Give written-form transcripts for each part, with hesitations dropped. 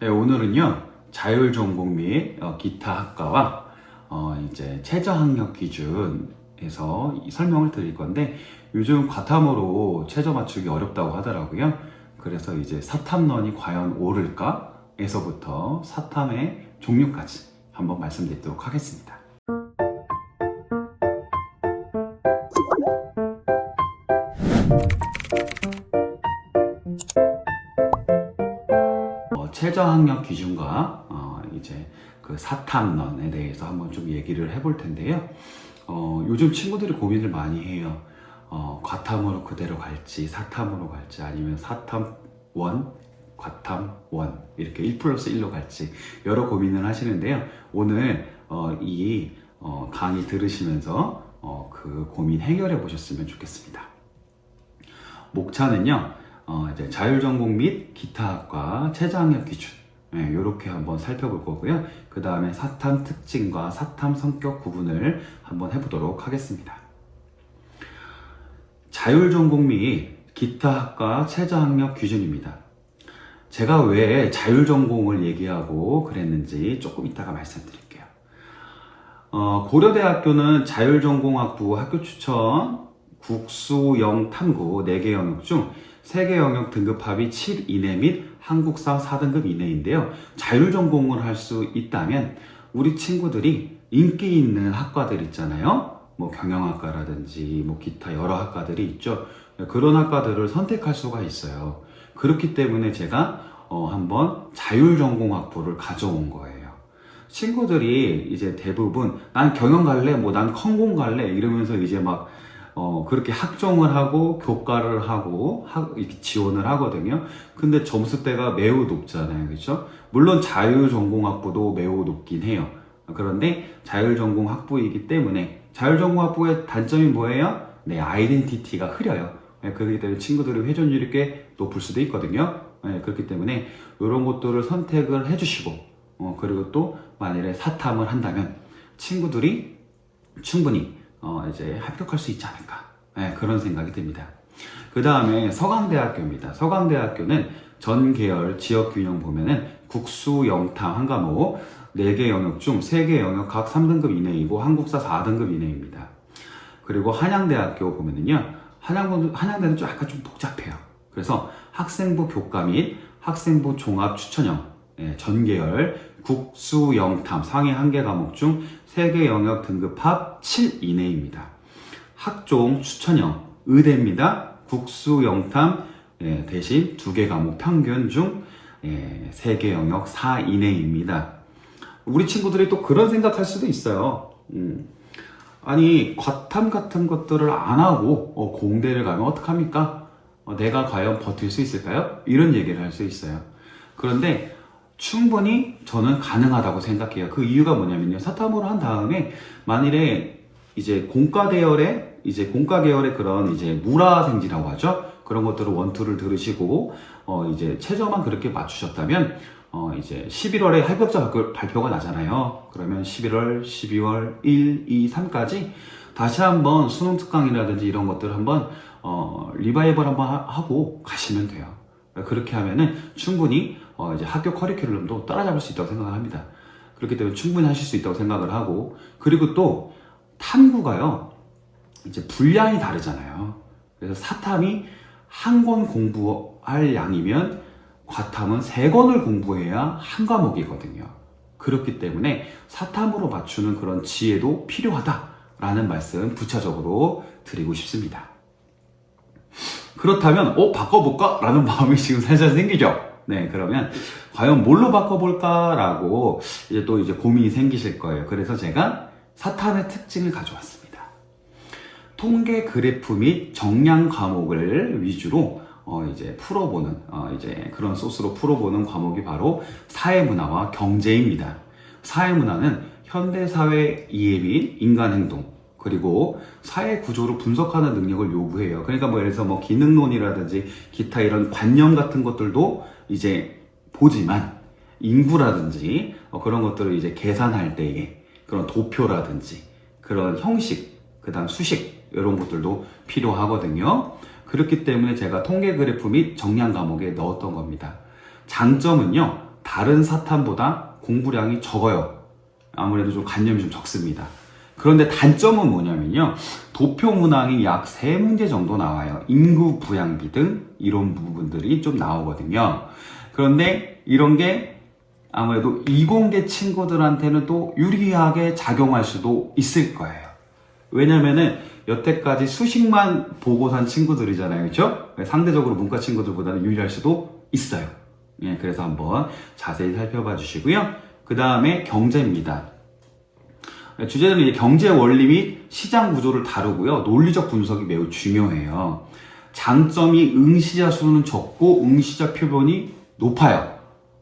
네, 오늘은요 자율전공 및 기타 학과와 이제 최저학력 기준에서 이 설명을 드릴 건데, 요즘 과탐으로 최저 맞추기 어렵다고 하더라고요. 그래서 이제 사탐런이 과연 옳을까 에서부터 사탐의 종류까지 한번 말씀드리도록 하겠습니다. 최저학력 기준과 이제 그 사탐런에 대해서 한번 좀 얘기를 해볼 텐데요. 요즘 친구들이 고민을 많이 해요. 과탐으로 그대로 갈지, 사탐으로 갈지, 아니면 사탐 원, 과탐 원, 이렇게 1+1로 갈지 여러 고민을 하시는데요. 오늘 이 강의 들으시면서 그 고민 해결해 보셨으면 좋겠습니다. 목차는요, 이제 자율전공 및 기타학과 최저학력 기준, 이렇게 한번 살펴볼 거고요. 그 다음에 사탐 특징과 사탐 성격 구분을 한번 해보도록 하겠습니다. 자율전공 및 기타학과 최저학력 기준입니다. 제가 왜 자율전공을 얘기하고 그랬는지 조금 이따가 말씀드릴게요. 고려대학교는 자율전공학부 학교 추천 국수영 탐구 4개 영역 중 3개 영역 등급합이 7 이내 및 한국사 4등급 이내인데요. 자율전공을 할 수 있다면 우리 친구들이 인기 있는 학과들 있잖아요. 뭐 경영학과라든지 뭐 기타 여러 학과들이 있죠. 그런 학과들을 선택할 수가 있어요. 그렇기 때문에 제가 한번 자율전공학부를 가져온 거예요. 친구들이 이제 대부분 난 경영 갈래, 뭐 난 컨공 갈래 이러면서 이제 막 그렇게 학종을 하고 교과를 하고 이렇게 지원을 하거든요. 근데 점수대가 매우 높잖아요. 그렇죠? 물론 자율전공학부도 매우 높긴 해요. 그런데 자율전공학부이기 때문에, 자율전공학부의 단점이 뭐예요? 네, 아이덴티티가 흐려요. 그렇기 때문에 친구들의 회전율이 꽤 높을 수도 있거든요. 그렇기 때문에 이런 것들을 선택을 해주시고, 그리고 또 만일에 사탐을 한다면 친구들이 충분히 이제 합격할 수 있지 않을까, 그런 생각이 듭니다. 그 다음에 서강대학교입니다. 서강대학교는 전 계열 지역 균형 보면은 국수 영탐 한 과목 4개 영역 중 3개 영역 각 3등급 이내이고 한국사 4등급 이내입니다. 그리고 한양대학교 보면은요, 한양대는 좀 약간 좀 복잡해요. 그래서 학생부 교과 및 학생부 종합 추천형 전 계열 국수 영탐 상위 1개 과목 중 3개 영역 등급합 7 이내입니다. 학종 추천형 의대입니다. 국수 영탐 대신 2개 과목 평균 중 3개 영역 4 이내입니다. 우리 친구들이 또 그런 생각할 수도 있어요. 아니 과탐 같은 것들을 안 하고 공대를 가면 어떡합니까? 내가 과연 버틸 수 있을까요? 이런 얘기를 할 수 있어요. 그런데 충분히 저는 가능하다고 생각해요. 그 이유가 뭐냐면요, 사탐으로 한 다음에 만일에 이제 공과 계열의 그런 이제 물화생지라고 하죠. 그런 것들을 원투를 들으시고 이제 최저만 그렇게 맞추셨다면 이제 11월에 합격자 발표가 나잖아요. 그러면 11월, 12월, 1, 2, 3까지 다시 한번 수능 특강이라든지 이런 것들을 한번 리바이벌 한번 하고 가시면 돼요. 그렇게 하면은 충분히 이제 학교 커리큘럼도 따라잡을 수 있다고 생각을 합니다. 그렇기 때문에 충분히 하실 수 있다고 생각을 하고, 그리고 또 탐구가요, 이제 분량이 다르잖아요. 그래서 사탐이 한 권 공부할 양이면 과탐은 3권을 공부해야 한 과목이거든요. 그렇기 때문에 사탐으로 맞추는 그런 지혜도 필요하다라는 말씀 부차적으로 드리고 싶습니다. 그렇다면 바꿔볼까? 라는 마음이 지금 살짝 생기죠? 네, 그러면 과연 뭘로 바꿔볼까? 라고 이제 또 이제 고민이 생기실 거예요. 그래서 제가 사탐의 특징을 가져왔습니다. 통계 그래프 및 정량 과목을 위주로 이제 풀어보는 이제 그런 소스로 풀어보는 과목이 바로 사회문화와 경제입니다. 사회문화는 현대사회 이해 및 인간행동, 그리고 사회 구조를 분석하는 능력을 요구해요. 그러니까 뭐 예를 들어서 뭐 기능론이라든지 기타 이런 관념 같은 것들도 이제 보지만, 인구라든지 그런 것들을 이제 계산할 때에 그런 도표라든지 그런 형식, 그 다음 수식 이런 것들도 필요하거든요. 그렇기 때문에 제가 통계 그래프 및 정량 과목에 넣었던 겁니다. 장점은요, 다른 사탐보다 공부량이 적어요. 아무래도 좀 관념이 좀 적습니다. 그런데 단점은 뭐냐면요. 도표 문항이 약 3문제 정도 나와요. 인구 부양비 등 이런 부분들이 좀 나오거든요. 그런데 이런 게 아무래도 이공계 친구들한테는 또 유리하게 작용할 수도 있을 거예요. 왜냐면은 여태까지 수식만 보고 산 친구들이잖아요. 그렇죠? 상대적으로 문과 친구들보다는 유리할 수도 있어요. 예, 그래서 한번 자세히 살펴봐 주시고요. 그 다음에 경제입니다. 주제는 이제 경제 원리 및 시장 구조를 다루고요. 논리적 분석이 매우 중요해요. 장점이 응시자 수는 적고 응시자 표본이 높아요.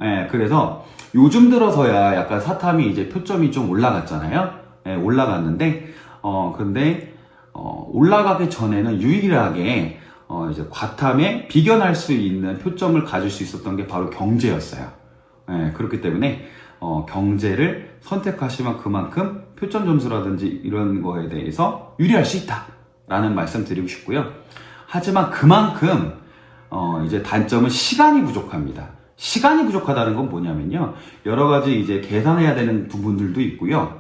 예, 그래서 요즘 들어서야 약간 사탐이 이제 표점이 좀 올라갔잖아요. 예, 올라갔는데, 근데, 올라가기 전에는 유일하게, 이제 과탐에 비견할 수 있는 표점을 가질 수 있었던 게 바로 경제였어요. 예, 그렇기 때문에, 경제를 선택하시면 그만큼 표점 점수라든지 이런 거에 대해서 유리할 수 있다라는 말씀 드리고 싶고요. 하지만 그만큼, 이제 단점은 시간이 부족합니다. 시간이 부족하다는 건 뭐냐면요. 여러 가지 이제 계산해야 되는 부분들도 있고요.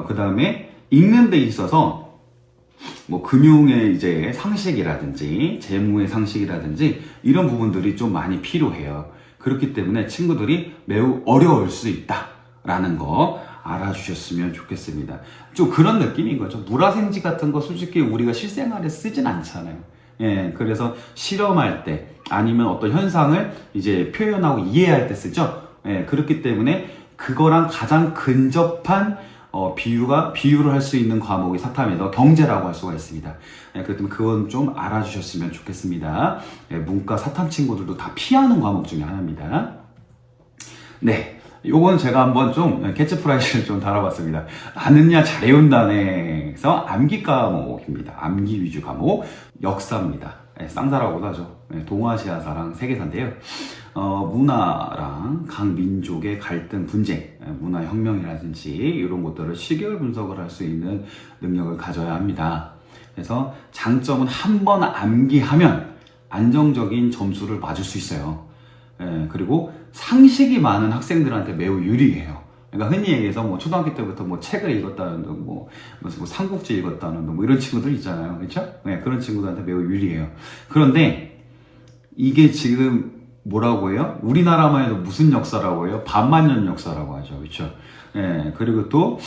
그 다음에 읽는 데 있어서 뭐 금융의 이제 상식이라든지 재무의 상식이라든지 이런 부분들이 좀 많이 필요해요. 그렇기 때문에 친구들이 매우 어려울 수 있다라는 거 알아주셨으면 좋겠습니다. 좀 그런 느낌인 거죠. 물화생지 같은 거 솔직히 우리가 실생활에 쓰진 않잖아요. 예, 그래서 실험할 때 아니면 어떤 현상을 이제 표현하고 이해할 때 쓰죠. 예, 그렇기 때문에 그거랑 가장 근접한 비유를 할 수 있는 과목이 사탐에서 경제라고 할 수가 있습니다. 예, 그렇기 때문에 그건 좀 알아주셨으면 좋겠습니다. 예, 문과 사탐 친구들도 다 피하는 과목 중에 하나입니다. 네. 요건 제가 한번 좀 캐치프라이즈를 좀 달아봤습니다. 아느냐 잘해온다네에서 암기 과목입니다. 암기 위주 과목 역사입니다. 네, 쌍사라고도 하죠. 네, 동아시아사랑 세계사인데요. 문화랑 각 민족의 갈등, 분쟁, 문화혁명이라든지 이런 것들을 시계열 분석을 할 수 있는 능력을 가져야 합니다. 그래서 장점은 한 번 암기하면 안정적인 점수를 맞을 수 있어요. 예, 그리고 상식이 많은 학생들한테 매우 유리해요. 그러니까 흔히 얘기해서 뭐 초등학교 때부터 뭐 책을 읽었다는 등, 뭐 삼국지 읽었다는 등, 뭐 이런 친구들 있잖아요. 그렇죠? 네, 그런 친구들한테 매우 유리해요. 그런데 이게 지금 뭐라고 해요? 우리나라만 해도 무슨 역사라고 해요? 반만년 역사라고 하죠. 그렇죠? 예, 그리고 또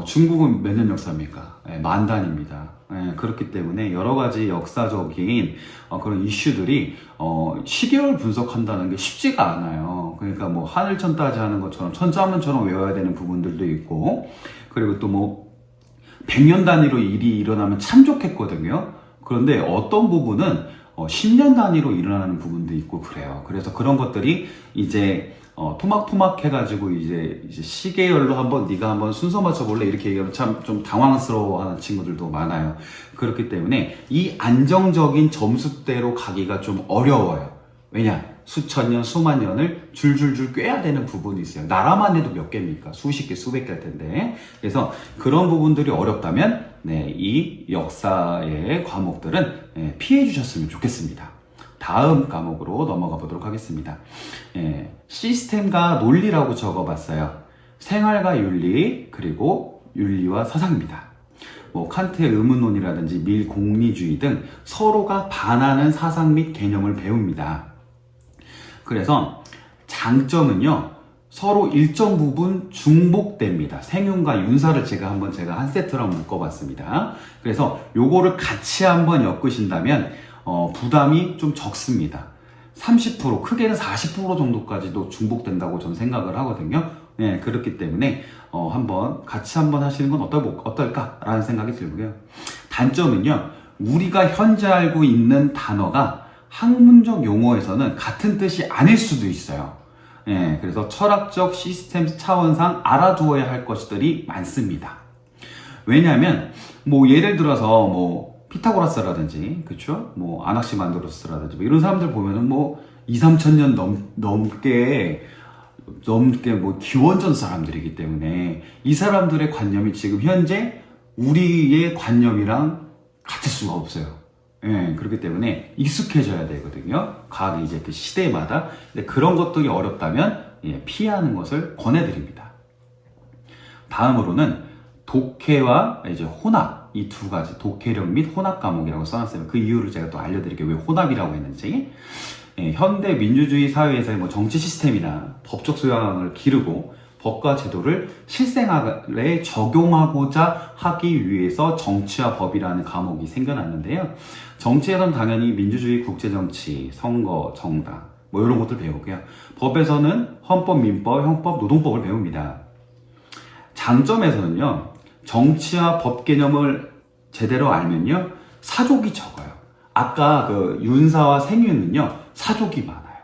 중국은 몇 년 역사입니까? 예, 만단입니다. 예, 그렇기 때문에 여러 가지 역사적인 그런 이슈들이 시계열 분석한다는 게 쉽지가 않아요. 그러니까 뭐 하늘천 따지하는 것처럼 천자문처럼 외워야 되는 부분들도 있고, 그리고 또 뭐 100년 단위로 일이 일어나면 참 좋겠거든요. 그런데 어떤 부분은 10년 단위로 일어나는 부분도 있고 그래요. 그래서 그런 것들이 이제 토막토막 해가지고 이제 시계열로 네가 한번 순서 맞춰볼래? 이렇게 얘기하면 참 좀 당황스러워하는 친구들도 많아요. 그렇기 때문에 이 안정적인 점수대로 가기가 좀 어려워요. 왜냐? 수천 년, 수만 년을 줄줄줄 꿰야 되는 부분이 있어요. 나라만 해도 몇 개입니까? 수십 개, 수백 개일 텐데. 그래서 그런 부분들이 어렵다면, 네, 이 역사의 과목들은 피해 주셨으면 좋겠습니다. 다음 과목으로 넘어가 보도록 하겠습니다. 예, 시스템과 논리라고 적어봤어요. 생활과 윤리, 그리고 윤리와 사상입니다. 뭐 칸트의 의문론이라든지 밀 공리주의 등 서로가 반하는 사상 및 개념을 배웁니다. 그래서 장점은요, 서로 일정 부분 중복됩니다. 생윤과 윤사를 제가 한 세트로 묶어봤습니다. 그래서 요거를 같이 한번 엮으신다면 부담이 좀 적습니다. 30%, 크게는 40% 정도까지도 중복된다고 저는 생각을 하거든요. 네, 그렇기 때문에 같이 한번 하시는 건 어떨까라는 생각이 들고요. 단점은요, 우리가 현재 알고 있는 단어가 학문적 용어에서는 같은 뜻이 아닐 수도 있어요. 예, 그래서 철학적 시스템 차원상 알아두어야 할 것들이 많습니다. 왜냐하면 뭐 예를 들어서 뭐 피타고라스라든지, 그쵸? 뭐 아낙시만드로스라든지 뭐 이런 사람들 보면은 뭐 2-3천 년 넘게 뭐 기원전 사람들이기 때문에 이 사람들의 관념이 지금 현재 우리의 관념이랑 같을 수가 없어요. 예, 그렇기 때문에 익숙해져야 되거든요. 각 이제 그 시대마다. 근데 그런 것들이 어렵다면 피하는 것을 권해드립니다. 다음으로는 독해와 이제 혼합, 이 두 가지, 독해력 및 혼합 과목이라고 써놨어요. 그 이유를 제가 또 알려드릴게요. 왜 혼합이라고 했는지. 현대 민주주의 사회에서의 뭐 정치 시스템이나 법적 소양을 기르고 법과 제도를 실생활에 적용하고자 하기 위해서 정치와 법이라는 과목이 생겨났는데요. 정치에서는 당연히 민주주의, 국제정치, 선거, 정당 뭐 이런 것들 배우고요. 법에서는 헌법, 민법, 형법, 노동법을 배웁니다. 장점에서는요, 정치와 법 개념을 제대로 알면요, 사족이 적어요. 아까 그 윤사와 생윤은요, 사족이 많아요.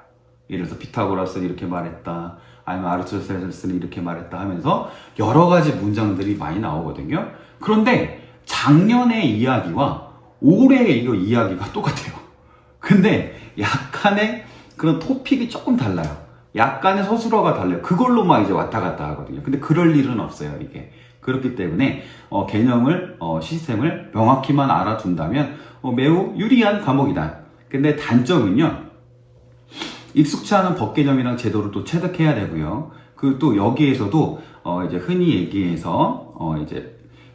예를 들어서 피타고라스는 이렇게 말했다, 아니면 아리스토텔레스는 이렇게 말했다 하면서 여러 가지 문장들이 많이 나오거든요. 그런데 작년의 이야기와 올해의 이거 이야기가 똑같아요. 근데 약간의 그런 토픽이 조금 달라요. 약간의 서술어가 달라요. 그걸로 막 이제 왔다 갔다 하거든요. 근데 그럴 일은 없어요, 이게. 그렇기 때문에 개념을, 시스템을 명확히만 알아둔다면 매우 유리한 과목이다. 근데 단점은요, 익숙치 않은 법 개념이랑 제도를 또 체득해야 되고요. 그 또 여기에서도 이제 흔히 얘기해서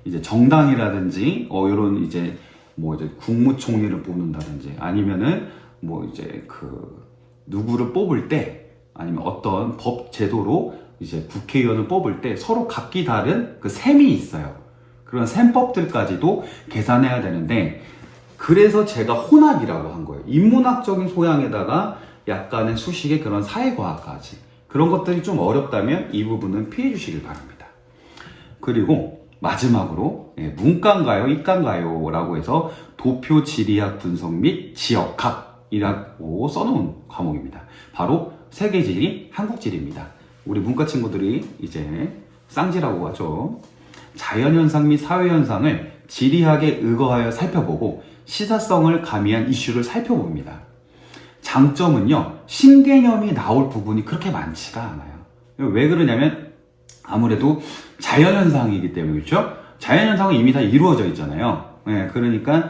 이제 정당이라든지 이런 이제 뭐 이제 국무총리를 뽑는다든지 아니면은 뭐 이제 그 누구를 뽑을 때 아니면 어떤 법 제도로 이제 국회의원을 뽑을 때 서로 각기 다른 그 셈이 있어요. 그런 셈법들까지도 계산해야 되는데, 그래서 제가 혼합이라고 한 거예요. 인문학적인 소양에다가 약간의 수식의 그런 사회과학까지. 그런 것들이 좀 어렵다면 이 부분은 피해 주시길 바랍니다. 그리고 마지막으로 문과인가요? 이과인가요? 라고 해서 도표 지리학 분석 및 지역학이라고 써놓은 과목입니다. 바로 세계지리, 한국지리입니다. 우리 문과 친구들이 이제 쌍지라고 하죠. 자연현상 및 사회현상을 지리학에 의거하여 살펴보고 시사성을 가미한 이슈를 살펴봅니다. 장점은요, 신개념이 나올 부분이 그렇게 많지가 않아요. 왜 그러냐면 아무래도 자연현상이기 때문에, 그렇죠? 자연현상은 이미 다 이루어져 있잖아요. 그러니까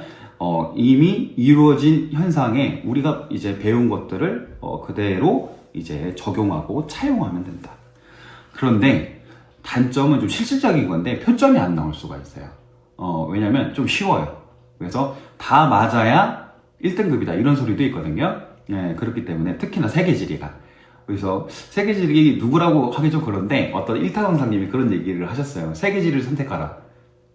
이미 이루어진 현상에 우리가 이제 배운 것들을 그대로 이제 적용하고 차용하면 된다. 그런데 단점은 좀 실질적인 건데 표점이 안 나올 수가 있어요. 왜냐면 좀 쉬워요. 그래서 다 맞아야 1등급이다 이런 소리도 있거든요. 그렇기 때문에 특히나 세계지리가. 그래서 세계지리 누구라고 하기 좀 그런데 어떤 일타 강사님이 그런 얘기를 하셨어요. 세계지리를 선택하라.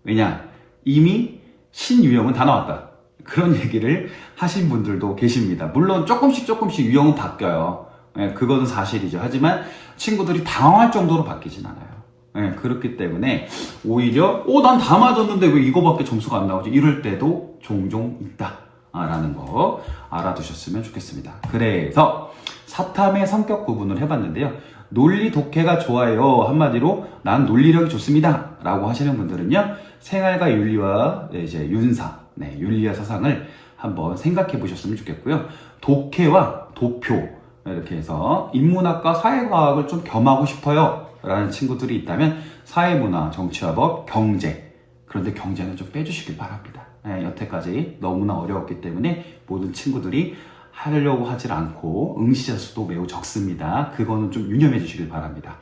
왜냐? 이미 신유형은 다 나왔다. 그런 얘기를 하신 분들도 계십니다. 물론 조금씩 유형은 바뀌어요. 그거는 사실이죠. 하지만 친구들이 당황할 정도로 바뀌진 않아요. 그렇기 때문에 오히려 난 다 맞았는데 왜 이거밖에 점수가 안 나오지? 이럴 때도 종종 있다 라는 거 알아두셨으면 좋겠습니다. 그래서 사탐의 성격 구분을 해봤는데요. 논리 독해가 좋아요. 한마디로 난 논리력이 좋습니다 라고 하시는 분들은요, 생활과 윤리와 이제 윤사, 윤리와 사상을 한번 생각해 보셨으면 좋겠고요. 독해와 도표 이렇게 해서 인문학과 사회과학을 좀 겸하고 싶어요 라는 친구들이 있다면 사회문화, 정치와 법, 경제, 그런데 경제는 좀 빼주시길 바랍니다. 여태까지 너무나 어려웠기 때문에 모든 친구들이 하려고 하질 않고 응시자 수도 매우 적습니다. 그거는 좀 유념해 주시길 바랍니다.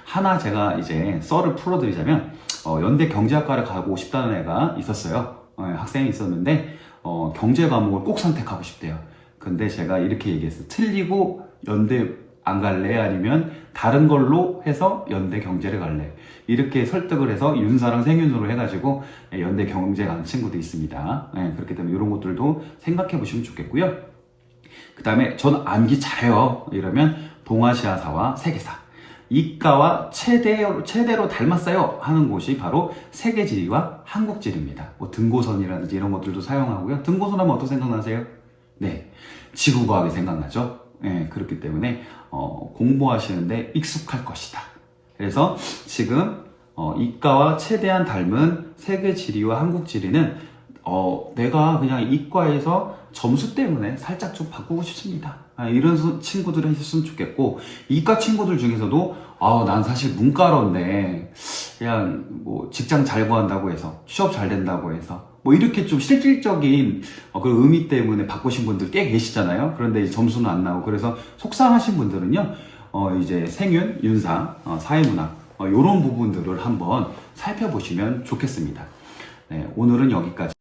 하나 제가 이제 썰을 풀어드리자면 연대 경제학과를 가고 싶다는 애가 있었어요. 학생이 있었는데 경제 과목을 꼭 선택하고 싶대요. 근데 제가 이렇게 얘기했어요. 틀리고 연대 안 갈래? 아니면 다른 걸로 해서 연대 경제를 갈래? 이렇게 설득을 해서 윤사랑 생윤으로 해가지고 연대 경제 간 친구도 있습니다. 그렇기 때문에 이런 것들도 생각해 보시면 좋겠고요. 그 다음에 전 암기 잘해요 이러면 동아시아사와 세계사, 이과와 최대로 닮았어요 하는 곳이 바로 세계지리와 한국지리입니다. 뭐 등고선이라든지 이런 것들도 사용하고요. 등고선 하면 어떤 생각나세요? 지구과학이 생각나죠. 그렇기 때문에 공부하시는데 익숙할 것이다. 그래서 지금 이과와 최대한 닮은 세계지리와 한국지리는 내가 그냥 이과에서 점수 때문에 살짝 좀 바꾸고 싶습니다. 이런 친구들이 있었으면 좋겠고, 이과 친구들 중에서도 난 사실 문과로인데 그냥 뭐 직장 잘 구한다고 해서 취업 잘 된다고 해서 뭐 이렇게 좀 실질적인 그 의미 때문에 바꾸신 분들 꽤 계시잖아요. 그런데 점수는 안 나오고 그래서 속상하신 분들은요, 이제 생윤, 윤상, 사회문학 이런 부분들을 한번 살펴보시면 좋겠습니다. 네, 오늘은 여기까지.